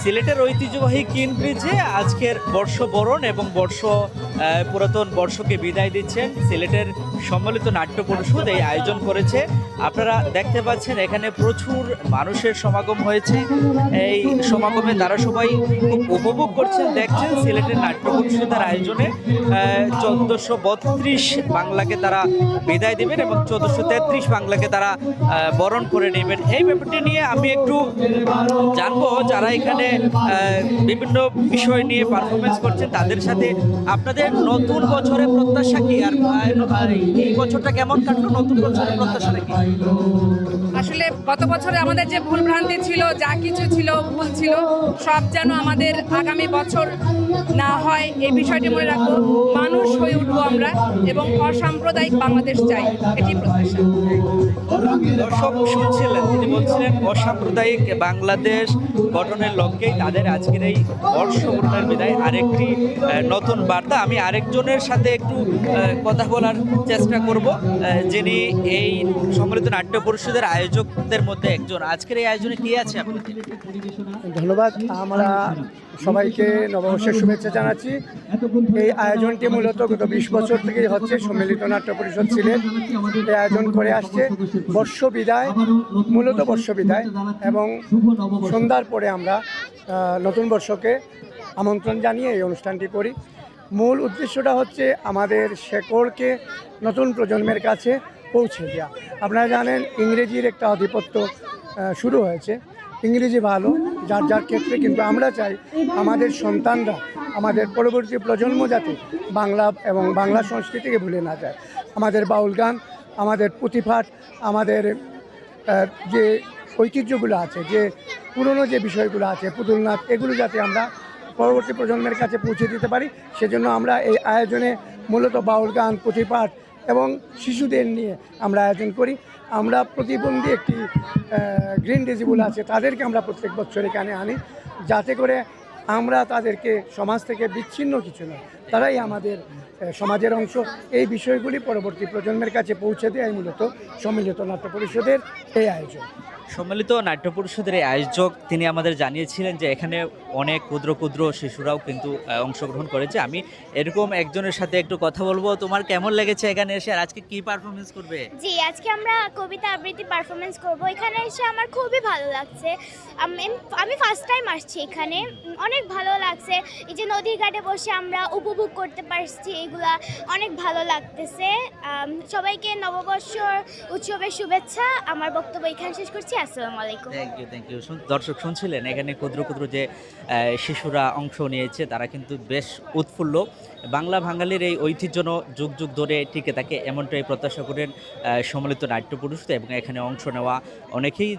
সিলেটের ঐতিহ্যবাহী কিন ব্রিজে আজকের বর্ষবরণ এবং পুরাতন বর্ষকে বিদায় দিচ্ছেন সিলেটের সম্মিলিত নাট্য পরিষদ এই আয়োজন করেছে। আপনারা দেখতে পাচ্ছেন এখানে প্রচুর মানুষের সমাগম হয়েছে। এই সমাগমে তারা সবাই খুব উপভোগ করছেন, দেখছেন সিলেটের নাট্য পরিষদের আয়োজনে 1432 বাংলাকে তারা বিদায় দেবেন এবং 1433 বাংলাকে তারা বরণ করে নেবেন। এই ব্যাপারটি নিয়ে আমি একটু জানবো যারা এখানে বিভিন্ন বিষয় নিয়ে পারফরমেন্স করছেন তাদের সাথে। আপনাদের নতুন বছরের প্রত্যাশা কি, আর এই বছরটা কেমন কাটলো? নতুন বছরের প্রত্যাশা কি? আসলে গত বছরে আমাদের যে ভুল ভ্রান্তি ছিল, যা কিছু ছিল ভুল ছিল, সব যেন আমাদের আগামী বছর না হয় এই বিষয়টি মনে রাখবো। মানুষ হয়ে উঠবো আমরা এবং অসাম্প্রদায়িক বাংলাদেশ চাই, এটি প্রত্যাশা। দর্শক শুনছিলেন, তিনি বলছিলেন অসাম্প্রদায়িক বাংলাদেশ গঠনের লক্ষ্যেই তাদের আজকের এই বর্ষবরণের বিদায়। আরেকটি নতুন বার্তা। আমি আরেকজনের সাথে একটু কথা বলার চেষ্টা করব, যিনি এই সম্মিলিত নাট্য পরিষদের আয়োজকদের মধ্যে একজন। আজকের এই আয়োজনে কি আছে আপনাদের? ধন্যবাদ। আমরা সবাইকে নববর্ষের শুভেচ্ছা জানাচ্ছি। এই আয়োজনটি মূলত গত 20 বছর থেকেই হচ্ছে। সম্মিলিত নাট্য পরিষদ সিলেট এই আয়োজন করে আসছে। বর্ষ বিদায়, মূলত বর্ষ বিদায়, এবং সন্ধ্যার পরে আমরা নতুন বর্ষকে আমন্ত্রণ জানিয়ে এই অনুষ্ঠানটি করি। মূল উদ্দেশ্যটা হচ্ছে আমাদের শেকড়কে নতুন প্রজন্মের কাছে পৌঁছে দেওয়া। আপনারা জানেন ইংরেজির একটা আধিপত্য শুরু হয়েছে। ইংরেজি ভালো যার যার ক্ষেত্রে, কিন্তু আমরা চাই আমাদের সন্তানরা, আমাদের পরবর্তী প্রজন্ম যাতে বাংলা এবং বাংলা সংস্কৃতিকে ভুলে না যায়। আমাদের বাউল গান, আমাদের পুঁথিপাঠ, আমাদের যে ঐতিহ্যগুলো আছে, যে পুরনো যে বিষয়গুলো আছে, পুতুল নাচ, এগুলো যাতে আমরা পরবর্তী প্রজন্মের কাছে পৌঁছে দিতে পারি। সেজন্য আমরা এই আয়োজনে মূলত বাউল গান, পুঁথিপাঠ এবং শিশুদের নিয়ে আমরা আয়োজন করি। আমরা প্রতিবন্ধী একটি গ্রিন ডিজিবল আছে, তাদেরকে আমরা প্রত্যেক বছর এখানে আনি, যাতে করে আমরা তাদেরকে সমাজ থেকে বিচ্ছিন্ন কিছু নয়, তারাই আমাদের সমাজের অংশ। এই বিষয়গুলি পরবর্তী প্রজন্মের কাছে পৌঁছে দেয় মূলত সম্মিলিত নাট্য পরিষদের এই আয়োজন। সম্মিলিত নাট্য পরিষদের এই আয়োজক তিনি আমাদের জানিয়েছিলেন যে এখানে অনেক ক্ষুদ্র ক্ষুদ্র শিশুরাও কিন্তু অংশগ্রহণ করেছে। আমি এরকম একজনের সাথে একটু কথা বলবো। তোমার কেমন লেগেছে এখানে এসে, আর আজকে কি পারফরমেন্স করবে? জি, আজকে আমরা কবিতা আবৃত্তি পারফরমেন্স করব। এখানে এসে আমার খুবই ভালো লাগছে। আমি ফার্স্ট টাইম আসছি এখানে, অনেক ভালো লাগছে। এই যে নদীর ঘাটে বসে আমরা উপভোগ করতে পারছি, এগুলা অনেক ভালো লাগতেছে। সবাইকে নববর্ষ উৎসবের শুভেচ্ছা। আমার বক্তব্য এখানে শেষ করছি। আসসালামু আলাইকুম। Thank you. দর্শক শুনছিলেন এখানে ক্ষুদ্র ক্ষুদ্র যে শিশুরা অংশ নিয়েছে, তারা কিন্তু বেশ উৎফুল্ল। বাংলা বাঙালির এই ঐতিহ্য যুগ যুগ ধরে টিকে থাকে, এমনটাই প্রত্যাশা করেন সম্মিলিত নাট্য পরিষদ এবং এখানে অংশ নেওয়া অনেকেই।